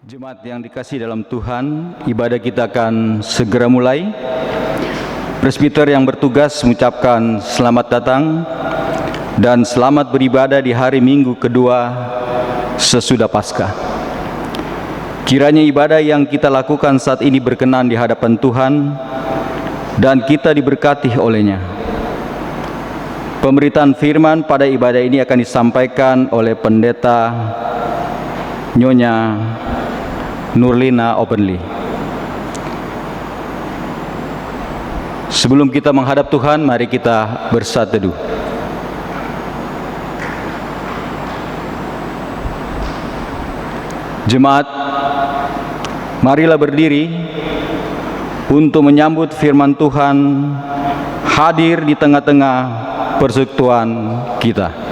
Jemaat yang dikasihi dalam Tuhan, ibadah kita akan segera mulai. Presbiter yang bertugas mengucapkan selamat datang dan selamat beribadah di hari Minggu kedua sesudah Paskah. Kiranya ibadah yang kita lakukan saat ini berkenan di hadapan Tuhan dan kita diberkati olehnya. Pemberitaan firman pada ibadah ini akan disampaikan oleh Pendeta Nyonya Nurlina Openly. Sebelum kita menghadap Tuhan, mari kita bersatu teduh. Jemaat, marilah berdiri untuk menyambut firman Tuhan hadir di tengah-tengah persekutuan kita.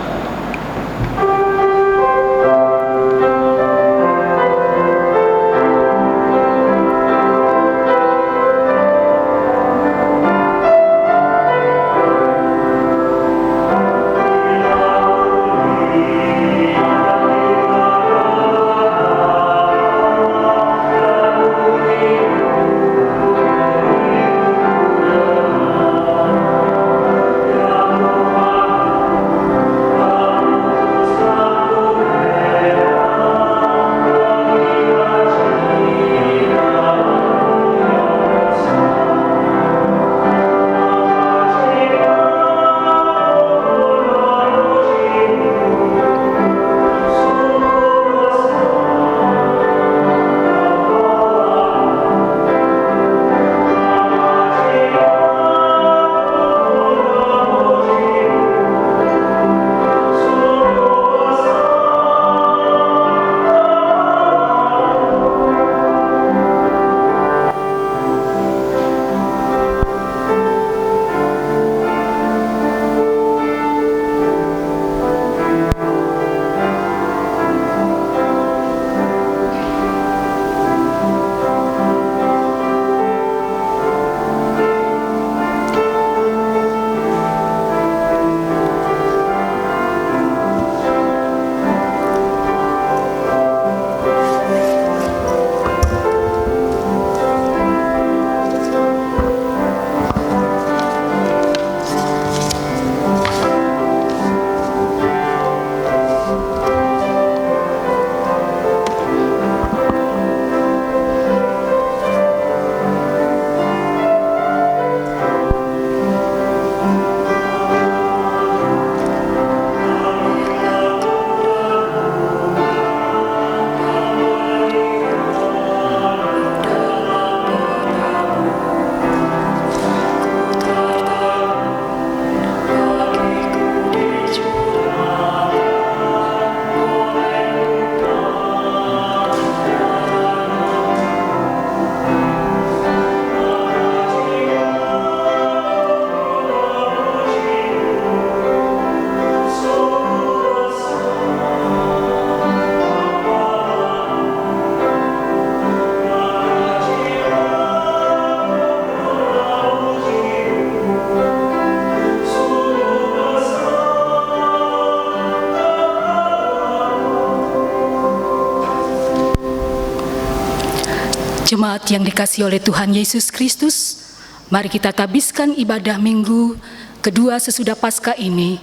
Jemaat yang dikasihi oleh Tuhan Yesus Kristus, mari kita tabiskan ibadah Minggu kedua sesudah Paskah ini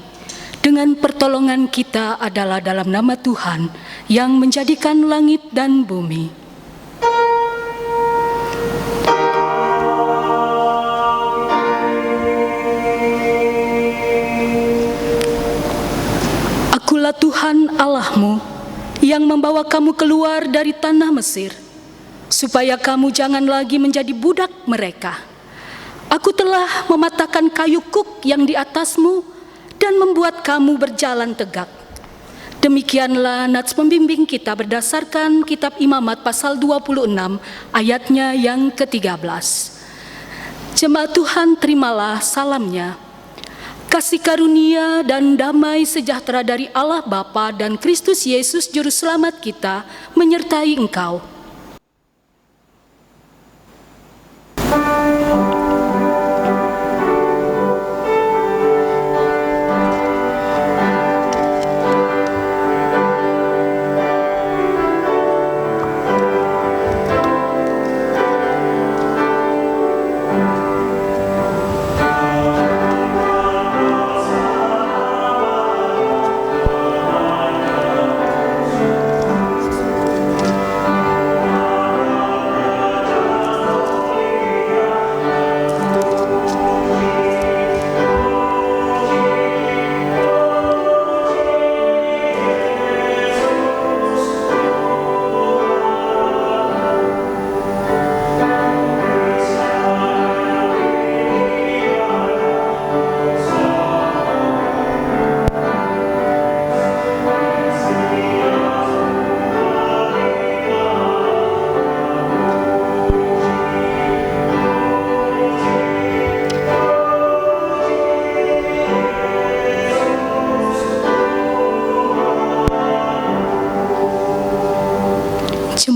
dengan pertolongan kita adalah dalam nama Tuhan yang menjadikan langit dan bumi. Akulah Tuhan Allahmu yang membawa kamu keluar dari tanah Mesir, supaya kamu jangan lagi menjadi budak mereka. Aku telah mematahkan kayu kuk yang di atasmu dan membuat kamu berjalan tegak. Demikianlah nats pembimbing kita berdasarkan kitab Imamat pasal 26 ayatnya yang ke-13. Jemaat Tuhan, terimalah salamnya. Kasih karunia dan damai sejahtera dari Allah Bapa dan Kristus Yesus Juru Selamat kita menyertai engkau.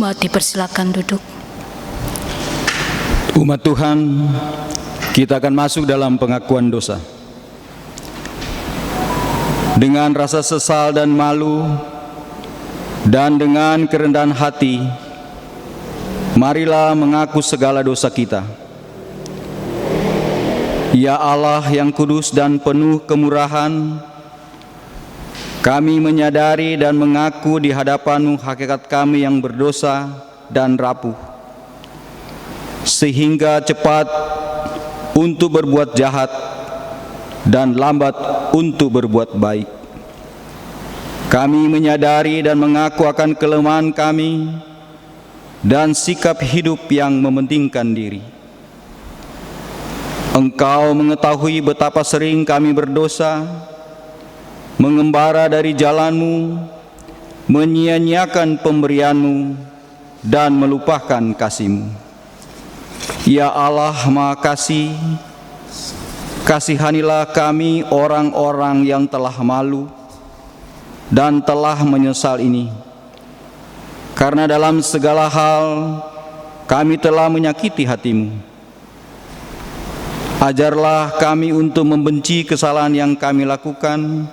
Jemaat dipersilakan duduk. Umat Tuhan, kita akan masuk dalam pengakuan dosa. Dengan rasa sesal dan malu, dan dengan kerendahan hati, marilah mengaku segala dosa kita. Ya Allah yang kudus dan penuh kemurahan, kami menyadari dan mengaku di hadapan-Mu hakikat kami yang berdosa dan rapuh, sehingga cepat untuk berbuat jahat dan lambat untuk berbuat baik. Kami menyadari dan mengaku akan kelemahan kami dan sikap hidup yang mementingkan diri. Engkau mengetahui betapa sering kami berdosa, mengembara dari jalan-Mu, menyia-nyiakan pemberian-Mu, dan melupakan kasih-Mu. Ya Allah Maha Kasih, kasihanilah kami orang-orang yang telah malu dan telah menyesal ini, karena dalam segala hal kami telah menyakiti hati-Mu. Ajarlah kami untuk membenci kesalahan yang kami lakukan.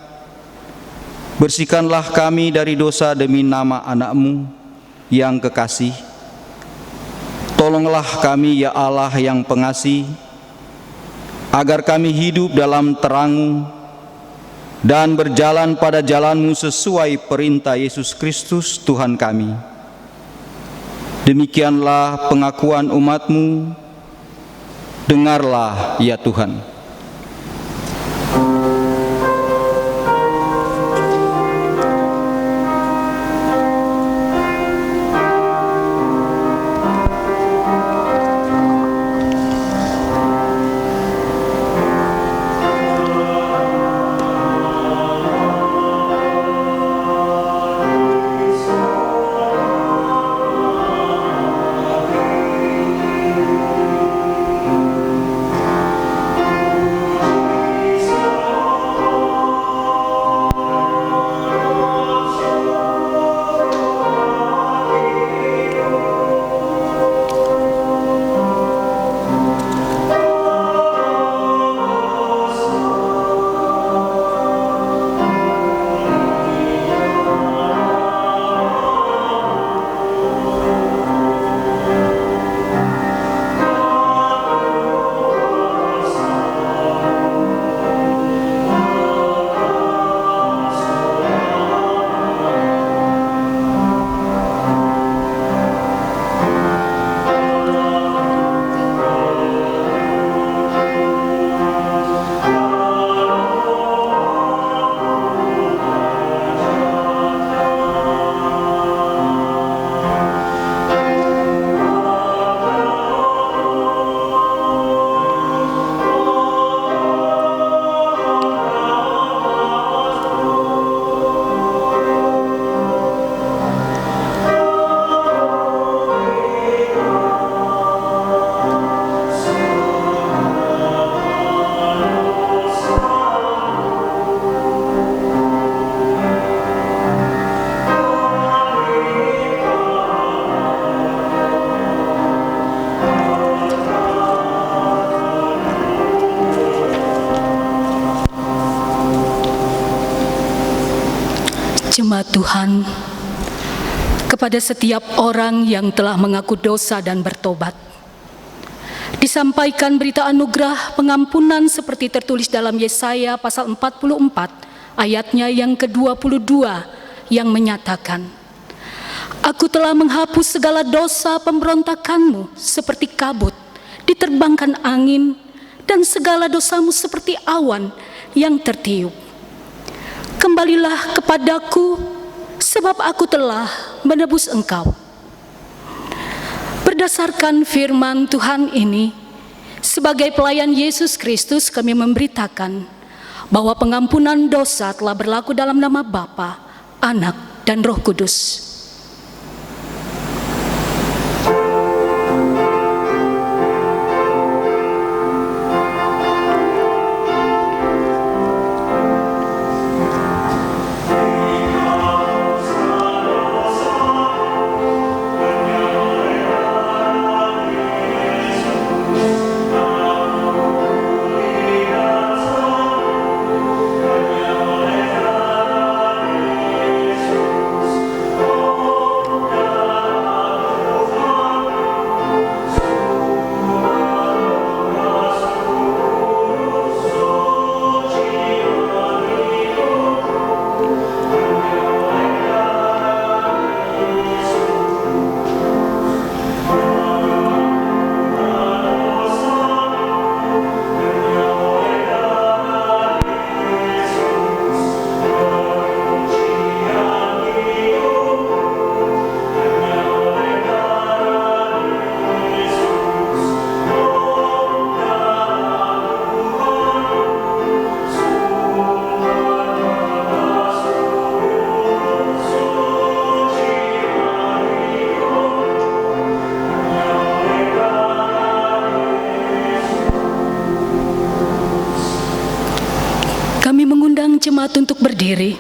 Bersihkanlah kami dari dosa demi nama anak-Mu yang kekasih. Tolonglah kami ya Allah yang pengasih, agar kami hidup dalam terang-Mu dan berjalan pada jalan-Mu sesuai perintah Yesus Kristus Tuhan kami. Demikianlah pengakuan umat-Mu. Dengarlah ya Tuhan. Jemaat Tuhan, kepada setiap orang yang telah mengaku dosa dan bertobat, disampaikan berita anugerah pengampunan seperti tertulis dalam Yesaya pasal 44 ayatnya yang ke-22 yang menyatakan, Aku telah menghapus segala dosa pemberontakanmu seperti kabut diterbangkan angin, dan segala dosamu seperti awan yang tertiup. Kembalilah kepadaku, sebab aku telah menebus engkau. Berdasarkan firman Tuhan ini, sebagai pelayan Yesus Kristus kami memberitakan bahwa pengampunan dosa telah berlaku dalam nama Bapa, Anak, dan Roh Kudus. Kami mengundang jemaat untuk berdiri,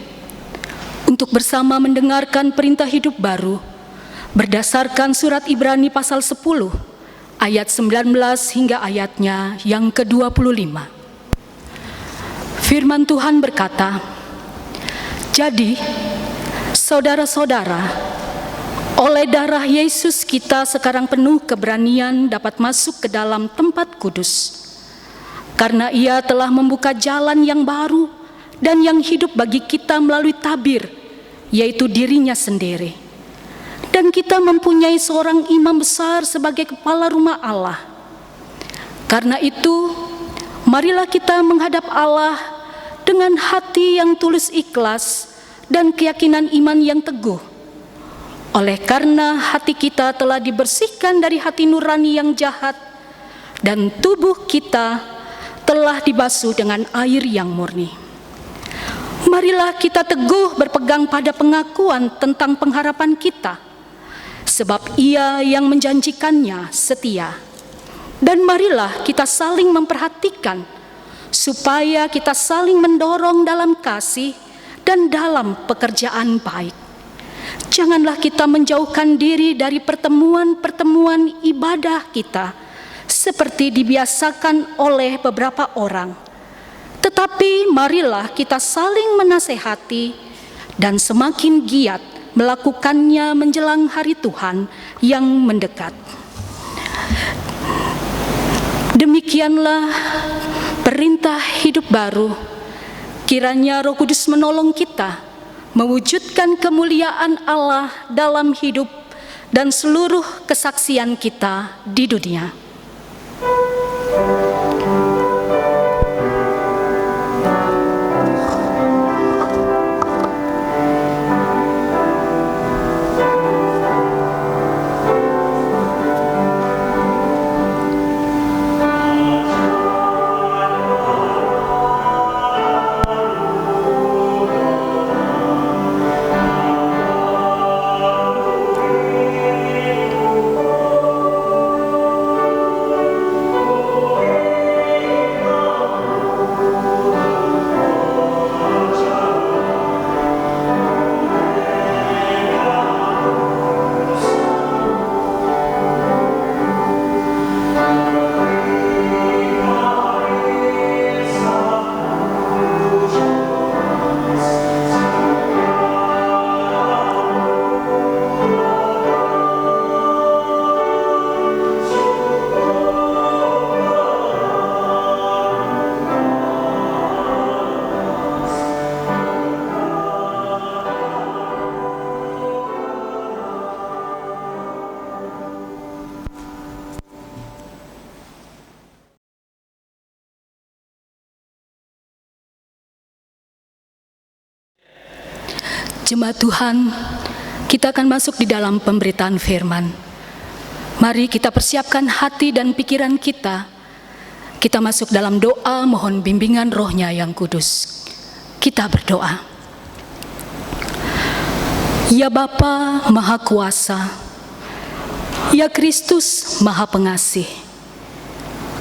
untuk bersama mendengarkan perintah hidup baru, berdasarkan surat Ibrani pasal 10, ayat 19 hingga ayatnya yang ke-25. Firman Tuhan berkata, "Jadi, saudara-saudara, oleh darah Yesus kita sekarang penuh keberanian dapat masuk ke dalam tempat kudus. Karena Ia telah membuka jalan yang baru dan yang hidup bagi kita melalui tabir, yaitu dirinya sendiri. Dan kita mempunyai seorang imam besar sebagai kepala rumah Allah. Karena itu, marilah kita menghadap Allah dengan hati yang tulus ikhlas dan keyakinan iman yang teguh. Oleh karena hati kita telah dibersihkan dari hati nurani yang jahat, dan tubuh kita telah dibasuh dengan air yang murni. Marilah kita teguh berpegang pada pengakuan tentang pengharapan kita, sebab Ia yang menjanjikannya setia. Dan marilah kita saling memperhatikan, supaya kita saling mendorong dalam kasih dan dalam pekerjaan baik. Janganlah kita menjauhkan diri dari pertemuan-pertemuan ibadah kita, seperti dibiasakan oleh beberapa orang. Tetapi marilah kita saling menasehati dan semakin giat melakukannya menjelang hari Tuhan yang mendekat." Demikianlah perintah hidup baru. Kiranya Roh Kudus menolong kita mewujudkan kemuliaan Allah dalam hidup dan seluruh kesaksian kita di dunia. Jemaat Tuhan, kita akan masuk di dalam pemberitaan firman. Mari kita persiapkan hati dan pikiran kita. Kita masuk dalam doa mohon bimbingan Roh-Nya yang kudus. Kita berdoa. Ya Bapa Maha Kuasa, ya Kristus Maha Pengasih,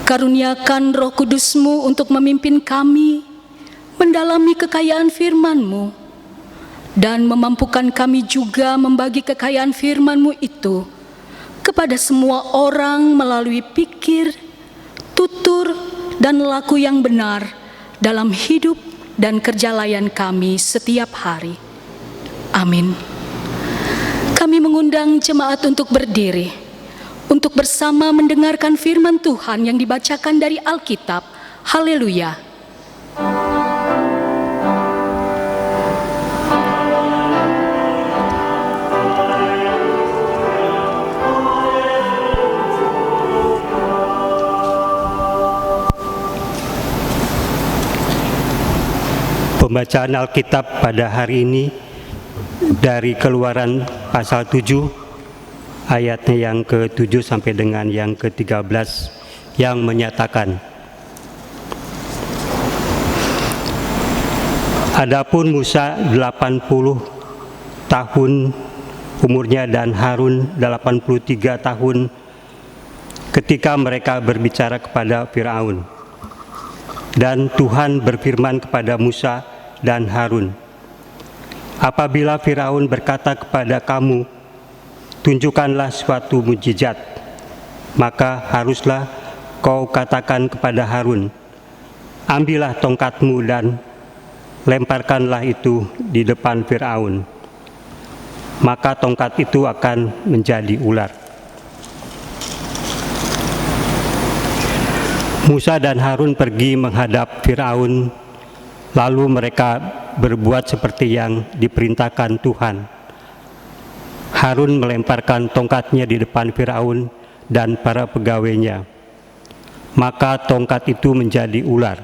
karuniakan Roh Kudus-Mu untuk memimpin kami mendalami kekayaan firman-Mu, dan memampukan kami juga membagi kekayaan firman-Mu itu kepada semua orang melalui pikir, tutur, dan laku yang benar dalam hidup dan kerja layan kami setiap hari. Amin. Kami mengundang jemaat untuk berdiri, untuk bersama mendengarkan firman Tuhan yang dibacakan dari Alkitab. Haleluya. Pembacaan Alkitab pada hari ini dari Keluaran pasal 7 ayatnya yang ke-7 sampai dengan yang ke-13 yang menyatakan, "Adapun Musa 80 tahun umurnya dan Harun 83 tahun ketika mereka berbicara kepada Firaun. Dan Tuhan berfirman kepada Musa dan Harun, apabila Firaun berkata kepada kamu, tunjukkanlah suatu mukjizat, maka haruslah kau katakan kepada Harun, ambillah tongkatmu dan lemparkanlah itu di depan Firaun, maka tongkat itu akan menjadi ular. Musa dan Harun pergi menghadap Firaun, lalu mereka berbuat seperti yang diperintahkan Tuhan. Harun melemparkan tongkatnya di depan Firaun dan para pegawainya, maka tongkat itu menjadi ular.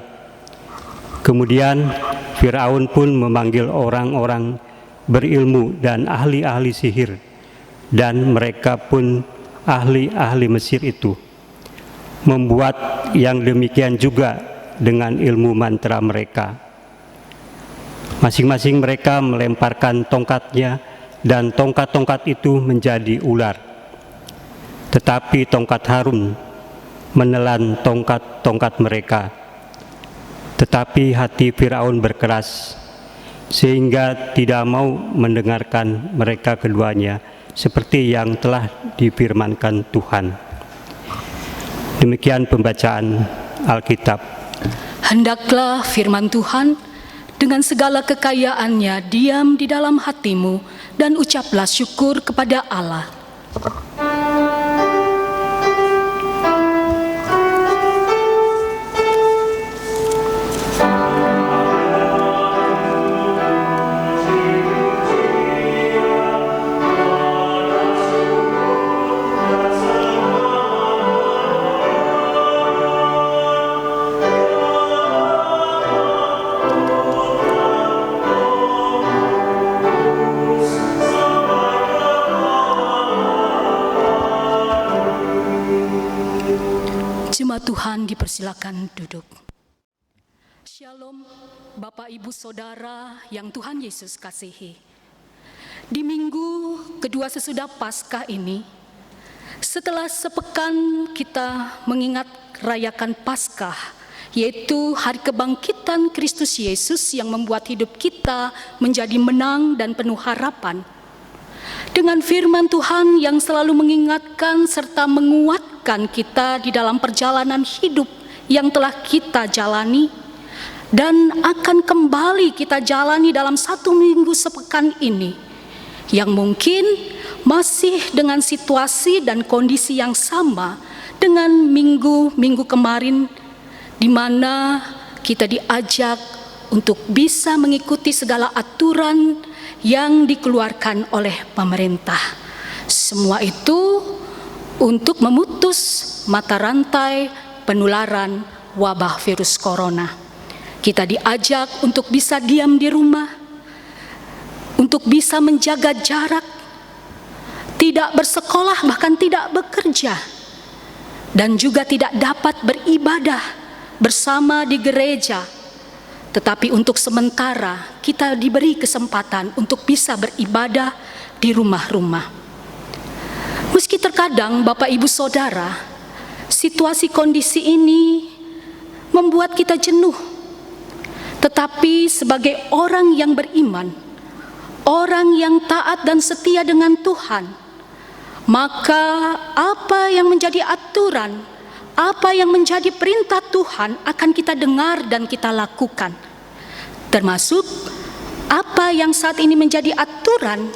Kemudian Firaun pun memanggil orang-orang berilmu dan ahli-ahli sihir, dan mereka pun ahli-ahli Mesir itu membuat yang demikian juga dengan ilmu mantra mereka. Masing-masing mereka melemparkan tongkatnya, dan tongkat-tongkat itu menjadi ular. Tetapi tongkat Harun menelan tongkat-tongkat mereka. Tetapi hati Firaun berkeras, sehingga tidak mau mendengarkan mereka keduanya, seperti yang telah difirmankan Tuhan. Demikian pembacaan Alkitab. Hendaklah firman Tuhan dengan segala kekayaannya diam di dalam hatimu, dan ucaplah syukur kepada Allah. Jemaat Tuhan dipersilakan duduk. Shalom Bapak Ibu Saudara yang Tuhan Yesus kasihi. Di minggu kedua sesudah Paskah ini, setelah sepekan kita mengingat rayakan Paskah, yaitu hari kebangkitan Kristus Yesus yang membuat hidup kita menjadi menang dan penuh harapan. Dengan firman Tuhan yang selalu mengingatkan serta menguatkan kita di dalam perjalanan hidup yang telah kita jalani dan akan kembali kita jalani dalam 1 minggu sepekan ini, yang mungkin masih dengan situasi dan kondisi yang sama dengan minggu-minggu kemarin, di mana kita diajak untuk bisa mengikuti segala aturan yang dikeluarkan oleh pemerintah. Semua itu untuk memutus mata rantai penularan wabah virus corona. Kita diajak untuk bisa diam di rumah, untuk bisa menjaga jarak, tidak bersekolah, bahkan tidak bekerja, dan juga tidak dapat beribadah bersama di gereja. Tetapi untuk sementara kita diberi kesempatan untuk bisa beribadah di rumah-rumah. Meski terkadang Bapak Ibu Saudara, situasi kondisi ini membuat kita jenuh. Tetapi sebagai orang yang beriman, orang yang taat dan setia dengan Tuhan, maka apa yang menjadi aturan, apa yang menjadi perintah Tuhan akan kita dengar dan kita lakukan. Termasuk apa yang saat ini menjadi aturan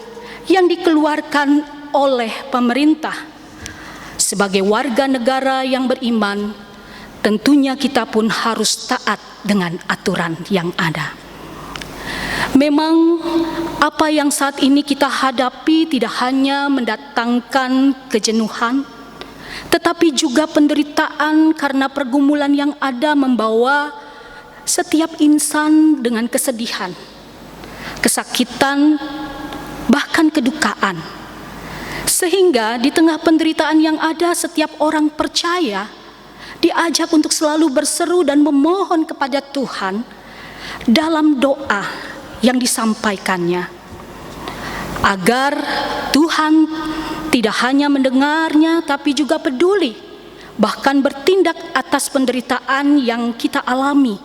yang dikeluarkan oleh pemerintah. Sebagai warga negara yang beriman, tentunya kita pun harus taat dengan aturan yang ada. Memang apa yang saat ini kita hadapi tidak hanya mendatangkan kejenuhan, tetapi juga penderitaan karena pergumulan yang ada membawa setiap insan dengan kesedihan, kesakitan, bahkan kedukaan. Sehingga di tengah penderitaan yang ada, setiap orang percaya diajak untuk selalu berseru dan memohon kepada Tuhan dalam doa yang disampaikannya, agar Tuhan tidak hanya mendengarnya, tapi juga peduli bahkan bertindak atas penderitaan yang kita alami,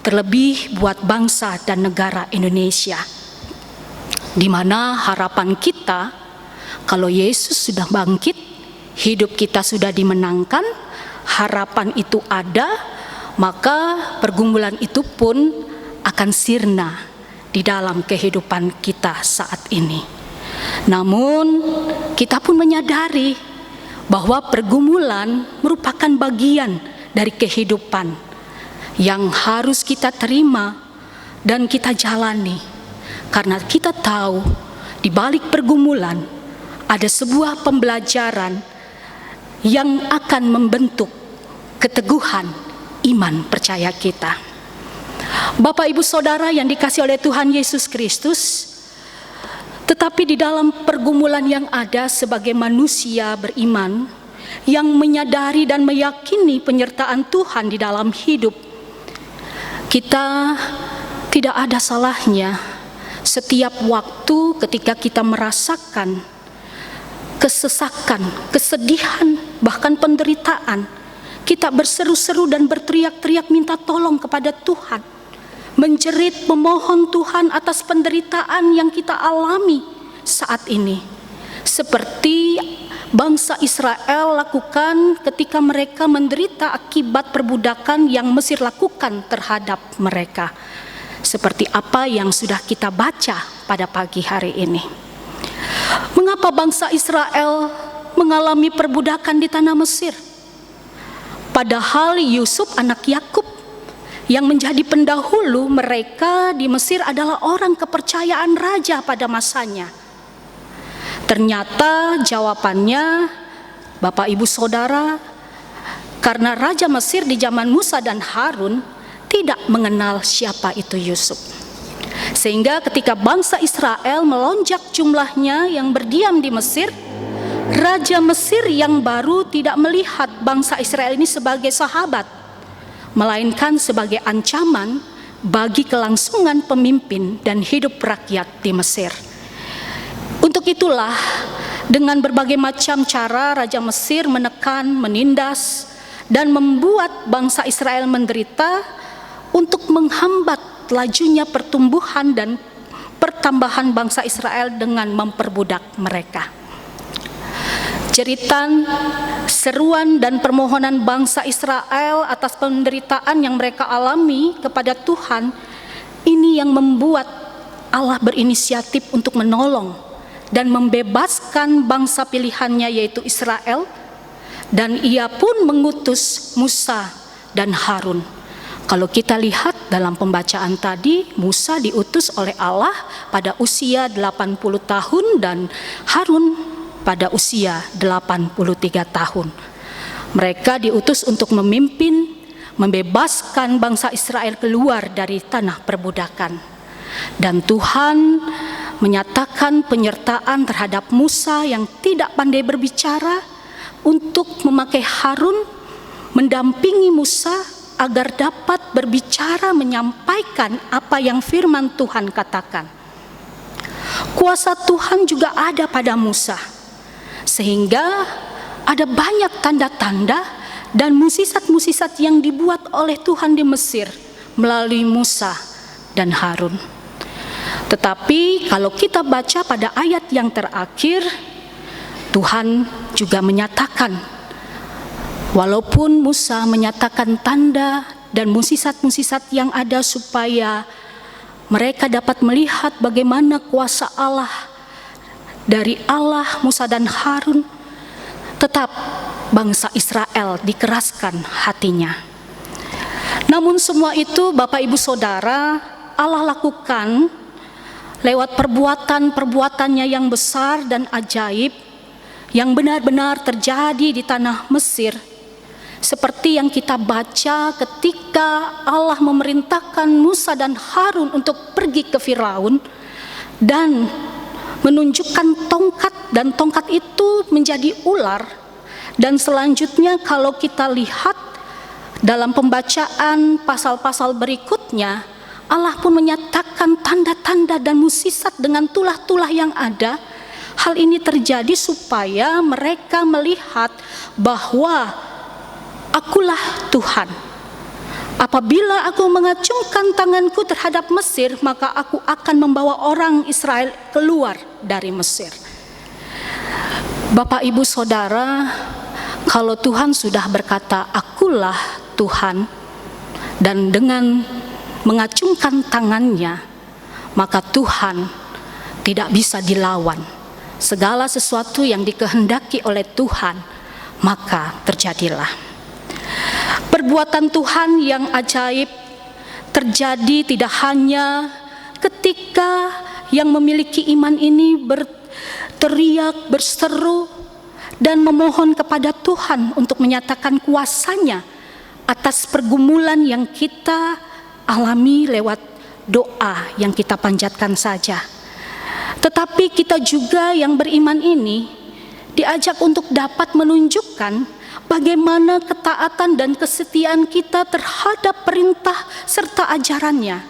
terlebih buat bangsa dan negara Indonesia, di mana harapan kita kalau Yesus sudah bangkit, hidup kita sudah dimenangkan, harapan itu ada, maka pergumulan itu pun akan sirna di dalam kehidupan kita saat ini. Namun kita pun menyadari bahwa pergumulan merupakan bagian dari kehidupan yang harus kita terima dan kita jalani, karena kita tahu di balik pergumulan ada sebuah pembelajaran yang akan membentuk keteguhan iman percaya kita. Bapak Ibu Saudara yang dikasihi oleh Tuhan Yesus Kristus, tetapi di dalam pergumulan yang ada sebagai manusia beriman yang menyadari dan meyakini penyertaan Tuhan di dalam hidup, kita tidak ada salahnya setiap waktu ketika kita merasakan kesesakan, kesedihan, bahkan penderitaan, kita berseru-seru dan berteriak-teriak minta tolong kepada Tuhan, menjerit memohon Tuhan atas penderitaan yang kita alami saat ini, seperti bangsa Israel lakukan ketika mereka menderita akibat perbudakan yang Mesir lakukan terhadap mereka, seperti apa yang sudah kita baca pada pagi hari ini. Mengapa bangsa Israel mengalami perbudakan di tanah Mesir? Padahal Yusuf anak Yakub yang menjadi pendahulu mereka di Mesir adalah orang kepercayaan raja pada masanya. Ternyata jawabannya, Bapak Ibu Saudara, karena Raja Mesir di zaman Musa dan Harun tidak mengenal siapa itu Yusuf. Sehingga ketika bangsa Israel melonjak jumlahnya yang berdiam di Mesir, Raja Mesir yang baru tidak melihat bangsa Israel ini sebagai sahabat, melainkan sebagai ancaman bagi kelangsungan pemimpin dan hidup rakyat di Mesir. Untuk itulah, dengan berbagai macam cara Raja Mesir menekan, menindas, dan membuat bangsa Israel menderita untuk menghambat lajunya pertumbuhan dan pertambahan bangsa Israel dengan memperbudak mereka. Jeritan, seruan dan permohonan bangsa Israel atas penderitaan yang mereka alami kepada Tuhan, ini yang membuat Allah berinisiatif untuk menolong dan membebaskan bangsa pilihannya yaitu Israel, dan ia pun mengutus Musa dan Harun. Kalau kita lihat dalam pembacaan tadi, Musa diutus oleh Allah pada usia 80 tahun dan Harun pada usia 83 tahun. Mereka diutus untuk memimpin, membebaskan bangsa Israel keluar dari tanah perbudakan. Dan Tuhan menyatakan penyertaan terhadap Musa yang tidak pandai berbicara untuk memakai Harun mendampingi Musa agar dapat berbicara menyampaikan apa yang firman Tuhan katakan. Kuasa Tuhan juga ada pada Musa, sehingga ada banyak tanda-tanda dan mukjizat-mukjizat yang dibuat oleh Tuhan di Mesir melalui Musa dan Harun. Tetapi kalau kita baca pada ayat yang terakhir, Tuhan juga menyatakan, walaupun Musa menyatakan tanda dan mukjizat-mukjizat yang ada supaya mereka dapat melihat bagaimana kuasa Allah dari Allah, Musa dan Harun, tetap bangsa Israel dikeraskan hatinya. Namun semua itu Bapak Ibu Saudara, Allah lakukan lewat perbuatan-perbuatannya yang besar dan ajaib yang benar-benar terjadi di tanah Mesir. Seperti yang kita baca ketika Allah memerintahkan Musa dan Harun untuk pergi ke Firaun dan menunjukkan tongkat, dan tongkat itu menjadi ular. Dan selanjutnya kalau kita lihat dalam pembacaan pasal-pasal berikutnya, Allah pun menyatakan tanda-tanda dan mukjizat dengan tulah-tulah yang ada. Hal ini terjadi supaya mereka melihat bahwa Akulah Tuhan. Apabila aku mengacungkan tanganku terhadap Mesir, maka aku akan membawa orang Israel keluar dari Mesir. Bapak, Ibu, Saudara, kalau Tuhan sudah berkata, akulah Tuhan, dan dengan mengacungkan tangannya, maka Tuhan tidak bisa dilawan. Segala sesuatu yang dikehendaki oleh Tuhan, maka terjadilah. Perbuatan Tuhan yang ajaib terjadi tidak hanya ketika yang memiliki iman ini berteriak, berseru, dan memohon kepada Tuhan untuk menyatakan kuasa-Nya atas pergumulan yang kita alami lewat doa yang kita panjatkan saja. Tetapi kita juga yang beriman ini diajak untuk dapat menunjukkan bagaimana ketaatan dan kesetiaan kita terhadap perintah serta ajarannya,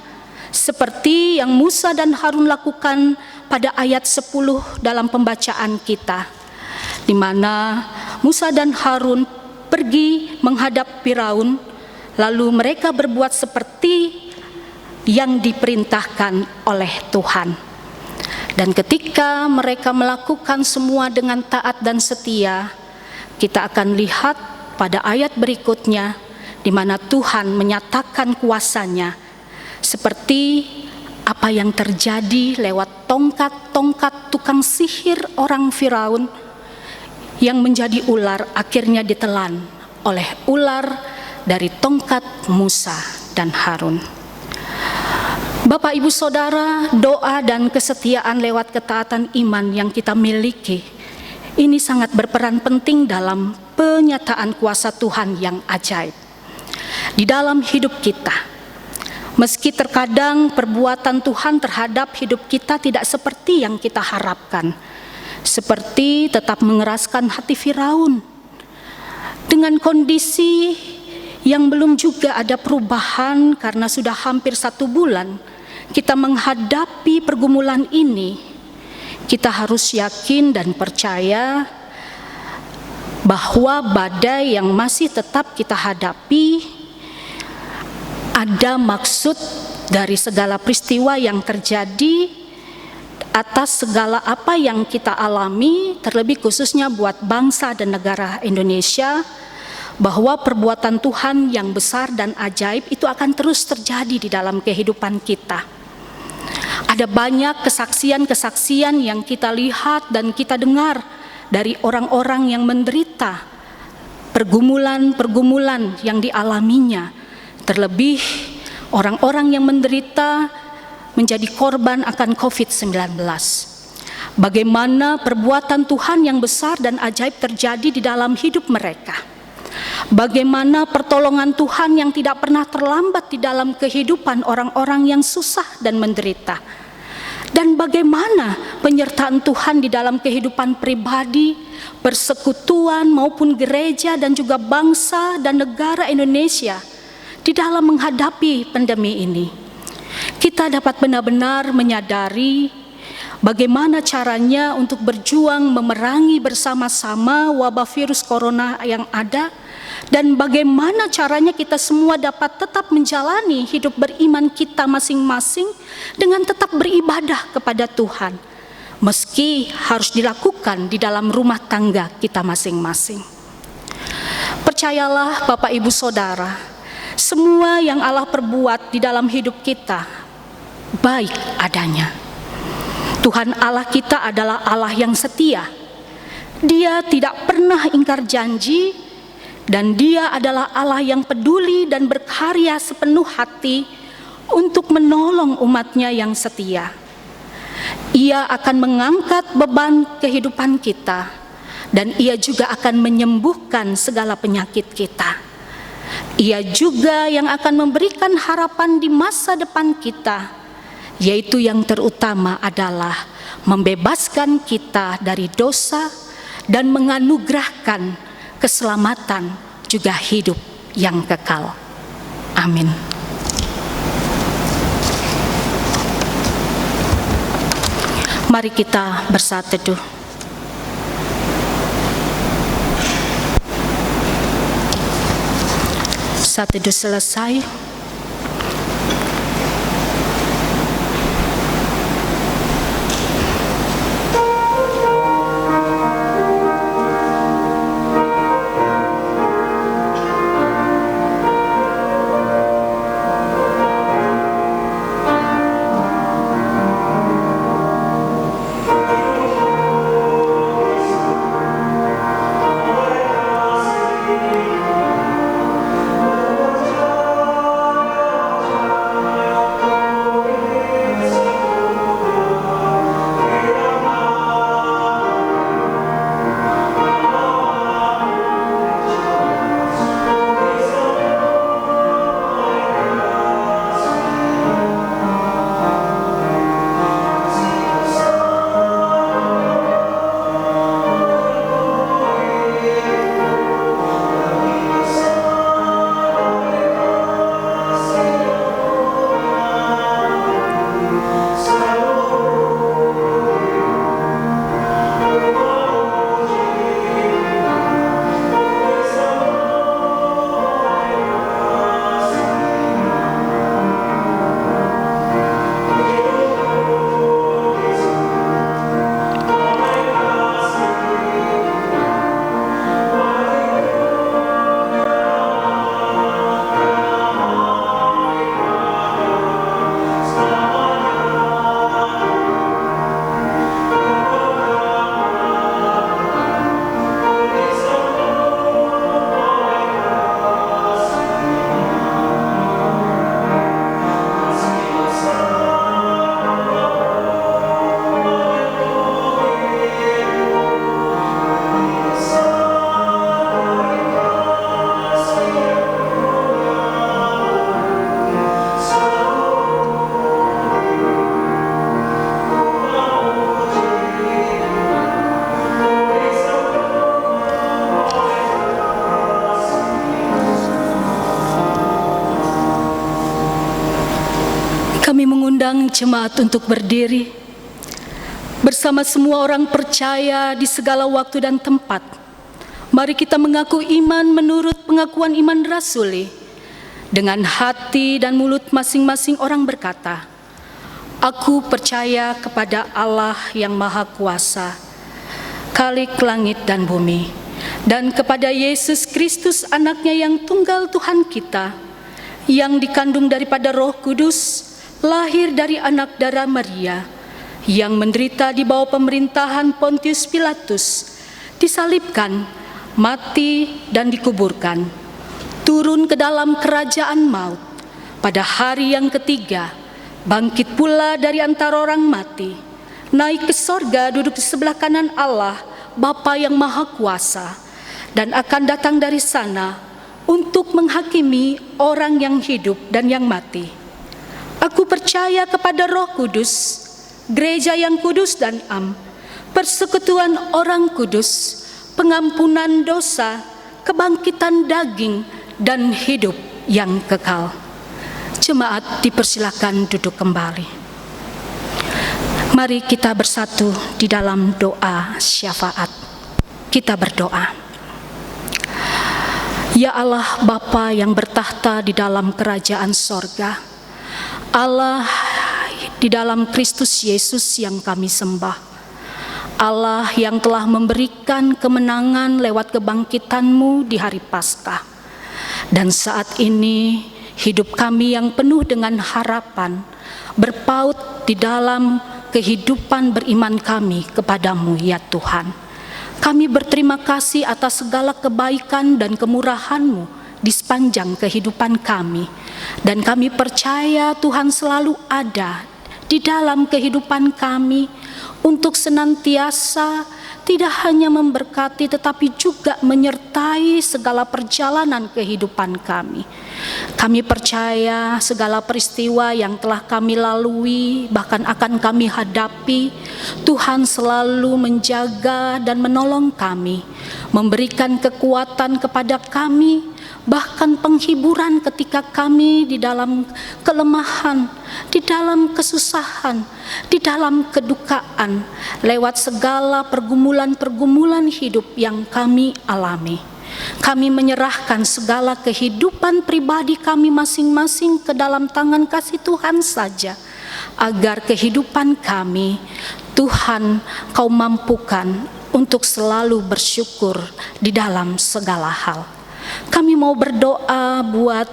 seperti yang Musa dan Harun lakukan pada ayat 10 dalam pembacaan kita, di mana Musa dan Harun pergi menghadap Firaun, lalu mereka berbuat seperti yang diperintahkan oleh Tuhan. Dan ketika mereka melakukan semua dengan taat dan setia, kita akan lihat pada ayat berikutnya di mana Tuhan menyatakan kuasa-Nya, seperti apa yang terjadi lewat tongkat-tongkat tukang sihir orang Firaun yang menjadi ular, akhirnya ditelan oleh ular dari tongkat Musa dan Harun. Bapak, Ibu, Saudara, doa dan kesetiaan lewat ketaatan iman yang kita miliki ini sangat berperan penting dalam penyataan kuasa Tuhan yang ajaib di dalam hidup kita. Meski terkadang perbuatan Tuhan terhadap hidup kita tidak seperti yang kita harapkan, seperti tetap mengeraskan hati Firaun dengan kondisi yang belum juga ada perubahan karena sudah hampir 1 bulan kita menghadapi pergumulan ini. Kita harus yakin dan percaya bahwa badai yang masih tetap kita hadapi ada maksud dari segala peristiwa yang terjadi atas segala apa yang kita alami, terlebih khususnya buat bangsa dan negara Indonesia, bahwa perbuatan Tuhan yang besar dan ajaib itu akan terus terjadi di dalam kehidupan kita. Ada banyak kesaksian-kesaksian yang kita lihat dan kita dengar dari orang-orang yang menderita pergumulan-pergumulan yang dialaminya, terlebih orang-orang yang menderita menjadi korban akan COVID-19. Bagaimana perbuatan Tuhan yang besar dan ajaib terjadi di dalam hidup mereka. Bagaimana pertolongan Tuhan yang tidak pernah terlambat di dalam kehidupan orang-orang yang susah dan menderita. Dan bagaimana penyertaan Tuhan di dalam kehidupan pribadi, persekutuan maupun gereja dan juga bangsa dan negara Indonesia di dalam menghadapi pandemi ini. Kita dapat benar-benar menyadari bagaimana caranya untuk berjuang memerangi bersama-sama wabah virus corona yang ada, dan bagaimana caranya kita semua dapat tetap menjalani hidup beriman kita masing-masing dengan tetap beribadah kepada Tuhan, meski harus dilakukan di dalam rumah tangga kita masing-masing. Percayalah Bapak, Ibu, Saudara, semua yang Allah perbuat di dalam hidup kita baik adanya. Tuhan Allah kita adalah Allah yang setia. Dia tidak pernah ingkar janji, dan Dia adalah Allah yang peduli dan berkarya sepenuh hati untuk menolong umat-Nya yang setia. Ia akan mengangkat beban kehidupan kita, dan Ia juga akan menyembuhkan segala penyakit kita. Ia juga yang akan memberikan harapan di masa depan kita, yaitu yang terutama adalah membebaskan kita dari dosa dan menganugerahkan keselamatan juga hidup yang kekal. Amin. Mari kita bersaat teduh. Masa teduh selesai. Kami mengundang jemaat untuk berdiri bersama semua orang percaya di segala waktu dan tempat. Mari kita mengaku iman menurut pengakuan iman rasuli. Dengan hati dan mulut masing-masing orang berkata, "Aku percaya kepada Allah yang Maha Kuasa, Khalik langit dan bumi, dan kepada Yesus Kristus anaknya yang tunggal Tuhan kita, yang dikandung daripada Roh Kudus, lahir dari anak darah Maria, yang menderita di bawah pemerintahan Pontius Pilatus, disalibkan, mati dan dikuburkan, turun ke dalam kerajaan maut, pada hari yang ketiga, bangkit pula dari antara orang mati, naik ke sorga duduk di sebelah kanan Allah, Bapa yang Maha Kuasa, dan akan datang dari sana untuk menghakimi orang yang hidup dan yang mati. Aku percaya kepada Roh Kudus, gereja yang kudus dan am, persekutuan orang kudus, pengampunan dosa, kebangkitan daging, dan hidup yang kekal." Jemaat dipersilakan duduk kembali. Mari kita bersatu di dalam doa syafaat. Kita berdoa. Ya Allah Bapa yang bertahta di dalam kerajaan sorga, Allah di dalam Kristus Yesus yang kami sembah, Allah yang telah memberikan kemenangan lewat kebangkitan-Mu di hari Paskah. Dan saat ini hidup kami yang penuh dengan harapan berpaut di dalam kehidupan beriman kami kepadamu ya Tuhan. Kami berterima kasih atas segala kebaikan dan kemurahan-Mu di sepanjang kehidupan kami. Dan kami percaya Tuhan selalu ada di dalam kehidupan kami untuk senantiasa tidak hanya memberkati tetapi juga menyertai segala perjalanan kehidupan kami. Kami percaya segala peristiwa yang telah kami lalui bahkan akan kami hadapi, Tuhan selalu menjaga dan menolong kami, memberikan kekuatan kepada kami, bahkan penghiburan ketika kami di dalam kelemahan, di dalam kesusahan, di dalam kedukaan, lewat segala pergumulan-pergumulan hidup yang kami alami. Kami menyerahkan segala kehidupan pribadi kami masing-masing ke dalam tangan kasih Tuhan saja, agar kehidupan kami, Tuhan, Kau mampukan untuk selalu bersyukur di dalam segala hal. Kami mau berdoa buat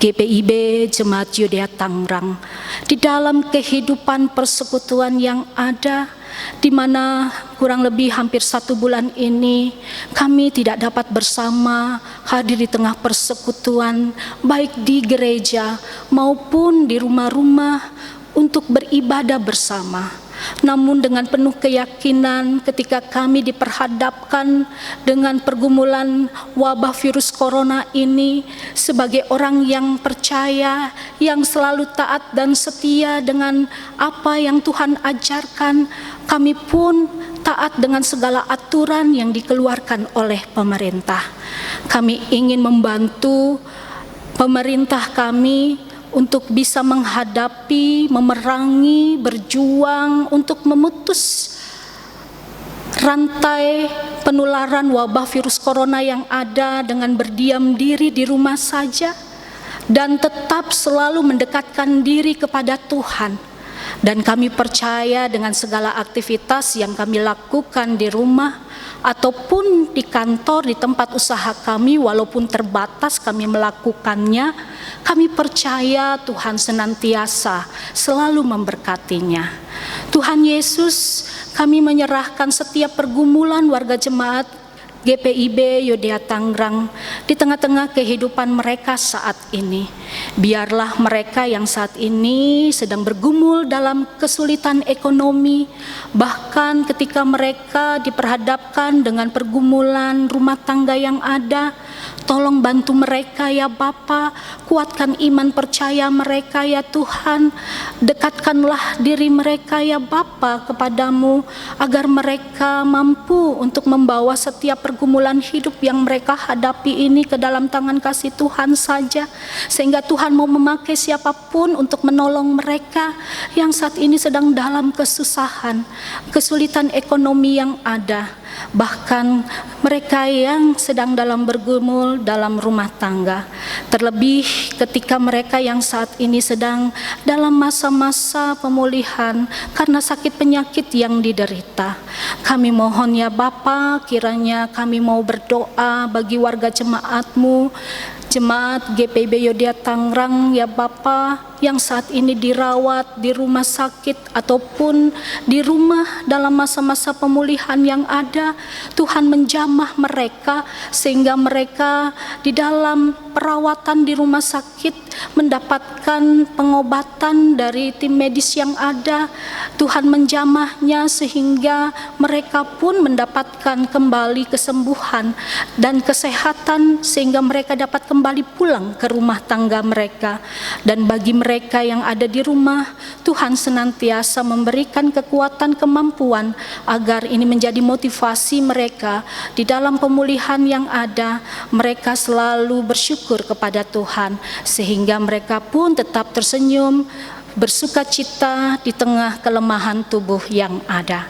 GPIB Jemaat Yudea Tangerang di dalam kehidupan persekutuan yang ada, di mana kurang lebih hampir 1 bulan ini kami tidak dapat bersama hadir di tengah persekutuan, baik di gereja maupun di rumah-rumah untuk beribadah bersama. Namun dengan penuh keyakinan ketika kami diperhadapkan dengan pergumulan wabah virus corona ini, sebagai orang yang percaya, yang selalu taat dan setia dengan apa yang Tuhan ajarkan, kami pun taat dengan segala aturan yang dikeluarkan oleh pemerintah. Kami ingin membantu pemerintah kami untuk bisa menghadapi, memerangi, berjuang untuk memutus rantai penularan wabah virus corona yang ada dengan berdiam diri di rumah saja dan tetap selalu mendekatkan diri kepada Tuhan. Dan kami percaya dengan segala aktivitas yang kami lakukan di rumah ataupun di kantor, di tempat usaha kami, walaupun terbatas kami melakukannya, kami percaya Tuhan senantiasa selalu memberkatinya. Tuhan Yesus, kami menyerahkan setiap pergumulan warga jemaat GPIB Yudea Tangerang di tengah-tengah kehidupan mereka saat ini. Biarlah mereka yang saat ini sedang bergumul dalam kesulitan ekonomi, bahkan ketika mereka diperhadapkan dengan pergumulan rumah tangga yang ada, tolong bantu mereka ya Bapa, kuatkan iman percaya mereka ya Tuhan, dekatkanlah diri mereka ya Bapa kepadamu, agar mereka mampu untuk membawa setiap pergumulan hidup yang mereka hadapi ini ke dalam tangan kasih Tuhan saja, sehingga Tuhan mau memakai siapapun untuk menolong mereka yang saat ini sedang dalam kesusahan, kesulitan ekonomi yang ada, bahkan mereka yang sedang dalam bergumul dalam rumah tangga, terlebih ketika mereka yang saat ini sedang dalam masa-masa pemulihan karena sakit penyakit yang diderita. Kami mohon ya Bapa, kiranya kami mau berdoa bagi warga jemaat-Mu, Jemaat GPIB Yudea Tangerang ya Bapa, yang saat ini dirawat di rumah sakit ataupun di rumah dalam masa-masa pemulihan yang ada. Tuhan menjamah mereka sehingga mereka di dalam perawatan di rumah sakit mendapatkan pengobatan dari tim medis yang ada. Tuhan menjamahnya sehingga mereka pun mendapatkan kembali kesembuhan dan kesehatan, sehingga mereka dapat kembali pulang ke rumah tangga mereka. Dan bagi mereka yang ada di rumah, Tuhan senantiasa memberikan kekuatan, kemampuan agar ini menjadi motivasi mereka di dalam pemulihan yang ada. Mereka selalu bersyukur kepada Tuhan sehingga mereka pun tetap tersenyum, bersukacita di tengah kelemahan tubuh yang ada.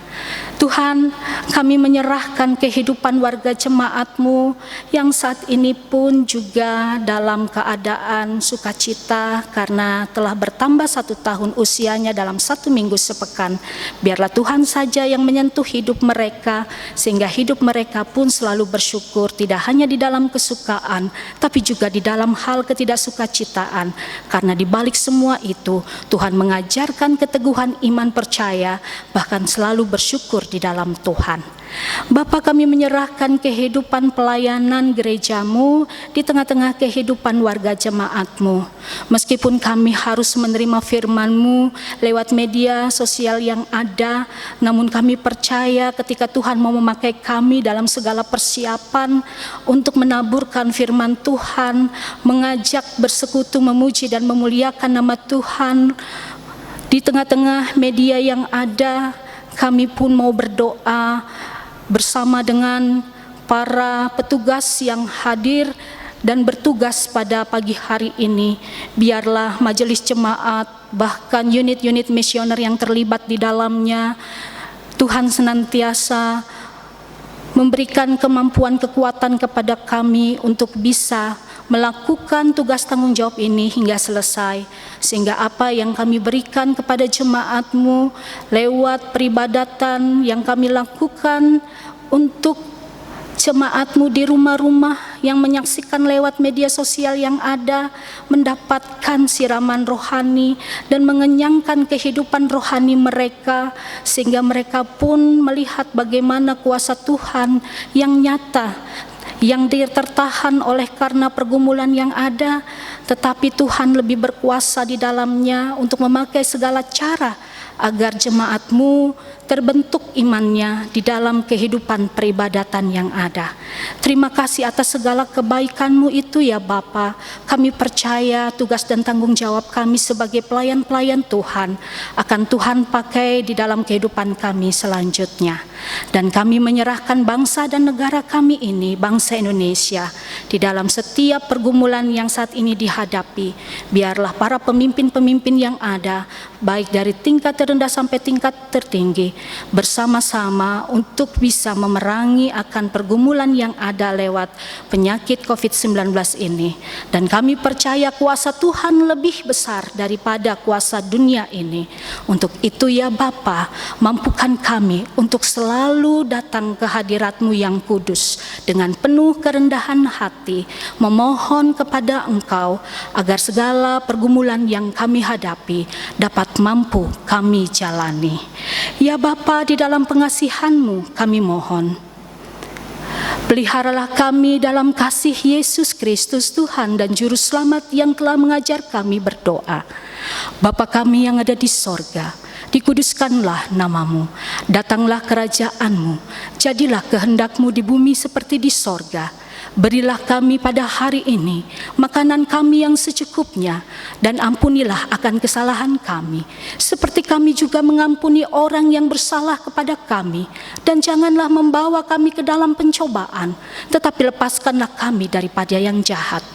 Tuhan, kami menyerahkan kehidupan warga jemaat-Mu yang saat ini pun juga dalam keadaan sukacita karena telah bertambah 1 tahun usianya dalam 1 minggu sepekan. Biarlah Tuhan saja yang menyentuh hidup mereka, sehingga hidup mereka pun selalu bersyukur, tidak hanya di dalam kesukaan, tapi juga di dalam hal ketidaksukacitaan. Karena di balik semua itu, Tuhan mengajarkan keteguhan iman percaya, bahkan selalu bersyukur di dalam Tuhan. Bapa, kami menyerahkan kehidupan pelayanan gereja-Mu di tengah-tengah kehidupan warga jemaat-Mu. Meskipun kami harus menerima firman-Mu lewat media sosial yang ada, namun kami percaya ketika Tuhan mau memakai kami dalam segala persiapan untuk menaburkan firman Tuhan, mengajak bersekutu, memuji dan memuliakan nama Tuhan di tengah-tengah media yang ada, kami pun mau berdoa bersama dengan para petugas yang hadir dan bertugas pada pagi hari ini. Biarlah majelis jemaat, bahkan unit-unit misioner yang terlibat di dalamnya, Tuhan senantiasa memberikan kemampuan kekuatan kepada kami untuk bisa melakukan tugas tanggung jawab ini hingga selesai, sehingga apa yang kami berikan kepada jemaat-Mu lewat peribadatan yang kami lakukan untuk jemaat-Mu di rumah-rumah yang menyaksikan lewat media sosial yang ada, mendapatkan siraman rohani dan mengenyangkan kehidupan rohani mereka, sehingga mereka pun melihat bagaimana kuasa Tuhan yang nyata, yang tertahan oleh karena pergumulan yang ada, tetapi Tuhan lebih berkuasa di dalamnya untuk memakai segala cara agar jemaat-Mu terbentuk imannya di dalam kehidupan peribadatan yang ada. Terima kasih atas segala kebaikan-Mu itu ya Bapa. Kami percaya tugas dan tanggung jawab kami sebagai pelayan-pelayan Tuhan akan Tuhan pakai di dalam kehidupan kami selanjutnya. Dan kami menyerahkan bangsa dan negara kami ini, bangsa Indonesia, di dalam setiap pergumulan yang saat ini dihadapi. Biarlah para pemimpin-pemimpin yang ada, baik dari tingkat terendah sampai tingkat tertinggi, bersama-sama untuk bisa memerangi akan pergumulan yang ada lewat penyakit COVID-19 ini. Dan kami percaya kuasa Tuhan lebih besar daripada kuasa dunia ini. Untuk itu ya Bapa, mampukan kami untuk selalu datang ke hadirat-Mu yang kudus dengan penuh kerendahan hati, memohon kepada Engkau agar segala pergumulan yang kami hadapi dapat mampu kami jalani. Ya Bapa, di dalam pengasihan-Mu kami mohon, peliharalah kami dalam kasih Yesus Kristus Tuhan dan Juru Selamat yang telah mengajar kami berdoa. Bapa kami yang ada di sorga, dikuduskanlah nama-Mu, datanglah kerajaan-Mu, jadilah kehendak-Mu di bumi seperti di sorga. Berilah kami pada hari ini makanan kami yang secukupnya, dan ampunilah akan kesalahan kami, seperti kami juga mengampuni orang yang bersalah kepada kami. Dan janganlah membawa kami ke dalam pencobaan, tetapi lepaskanlah kami daripada yang jahat.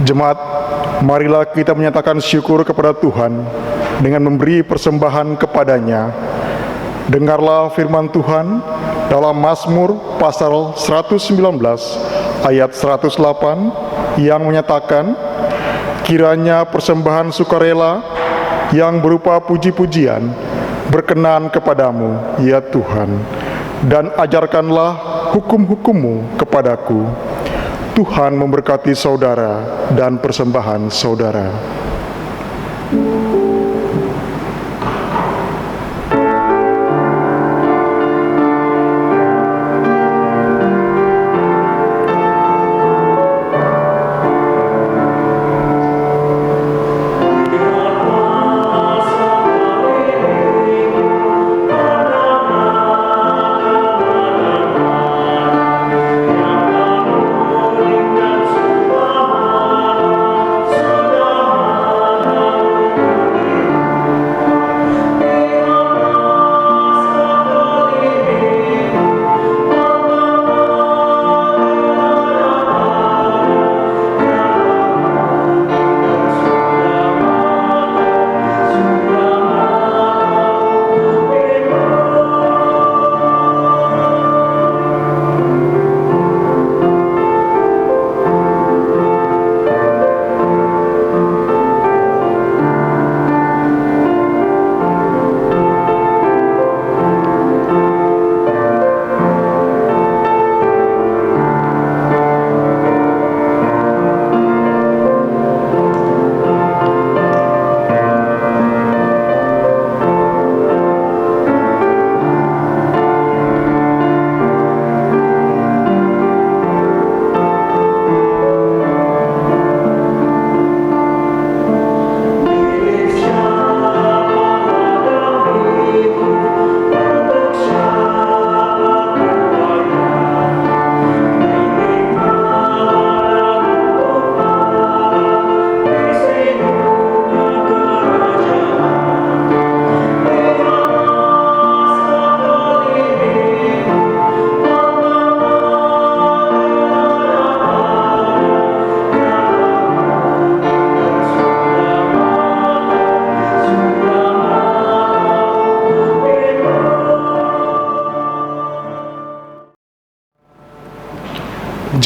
Jemaat, marilah kita menyatakan syukur kepada Tuhan dengan memberi persembahan kepadanya. Dengarlah firman Tuhan dalam Mazmur pasal 119 ayat 108 yang menyatakan, kiranya persembahan sukarela yang berupa puji-pujian berkenan kepadamu, ya Tuhan, dan ajarkanlah hukum-hukum-Mu kepadaku. Tuhan memberkati saudara dan persembahan saudara.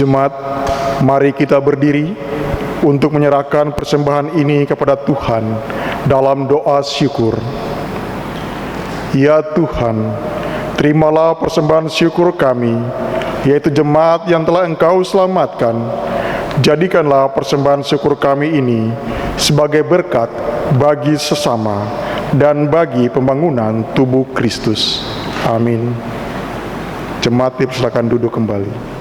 Jemaat, mari kita berdiri untuk menyerahkan persembahan ini kepada Tuhan dalam doa syukur. Ya Tuhan, terimalah persembahan syukur kami, yaitu jemaat yang telah Engkau selamatkan. Jadikanlah persembahan syukur kami ini sebagai berkat bagi sesama dan bagi pembangunan tubuh Kristus. Amin. Jemaat dipersilakan duduk kembali.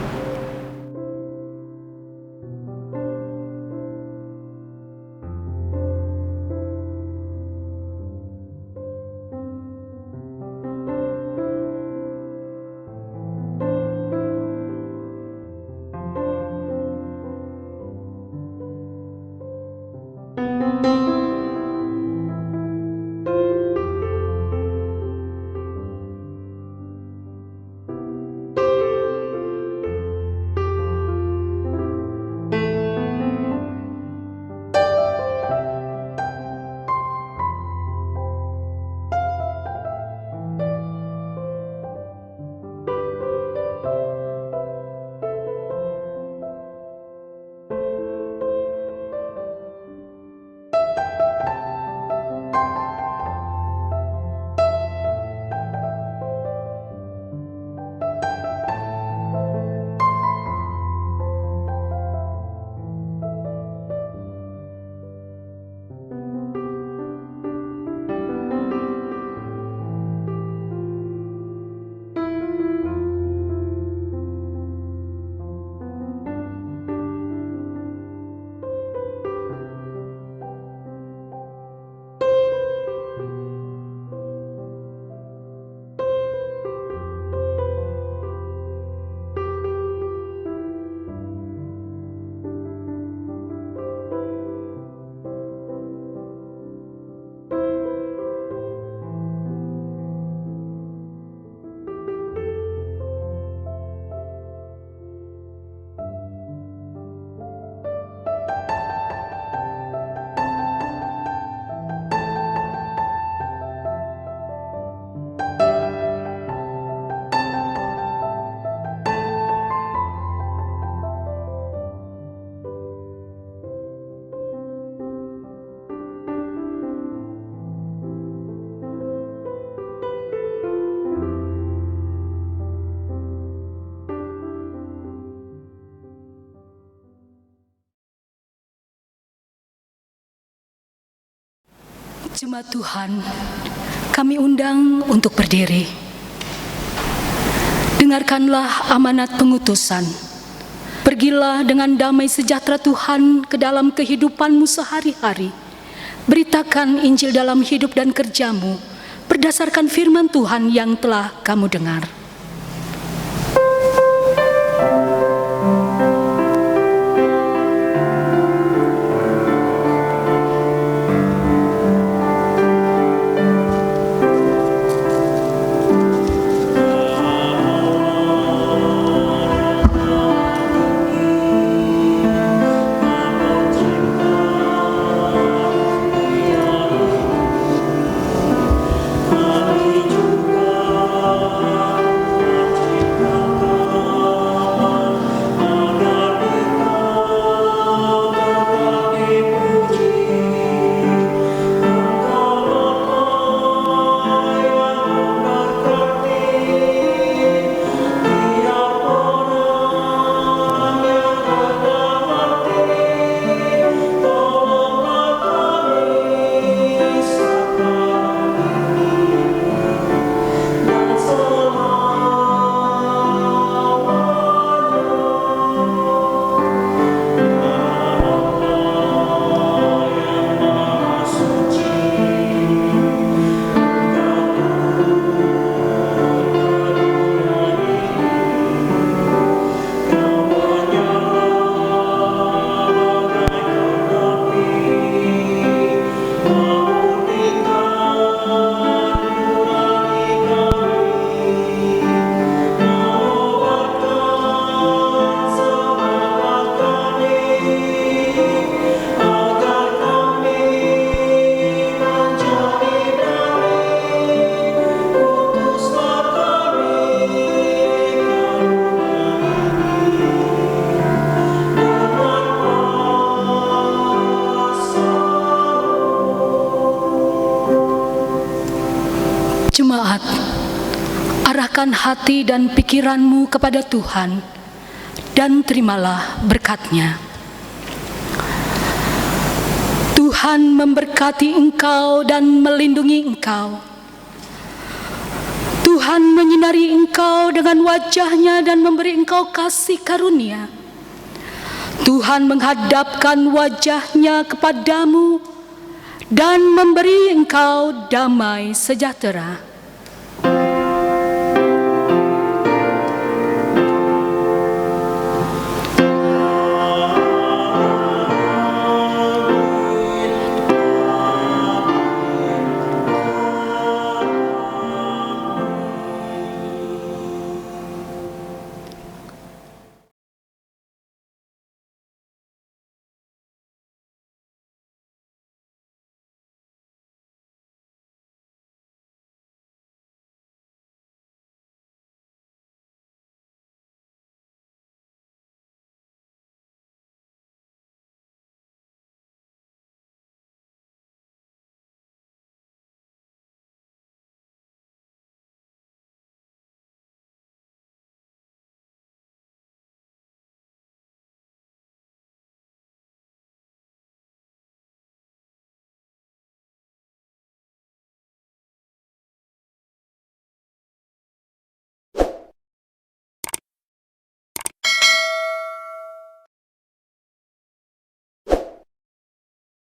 Jemaat Tuhan, kami undang untuk berdiri. Dengarkanlah amanat pengutusan. Pergilah dengan damai sejahtera Tuhan ke dalam kehidupanmu sehari-hari. Beritakan Injil dalam hidup dan kerjamu, berdasarkan firman Tuhan yang telah kamu dengar. jemaat, arahkan hati dan pikiranmu kepada Tuhan dan terimalah berkat-Nya. Tuhan memberkati engkau dan melindungi engkau. Tuhan menyinari engkau dengan wajah-Nya dan memberi engkau kasih karunia. Tuhan menghadapkan wajah-Nya kepadamu dan memberi engkau damai sejahtera.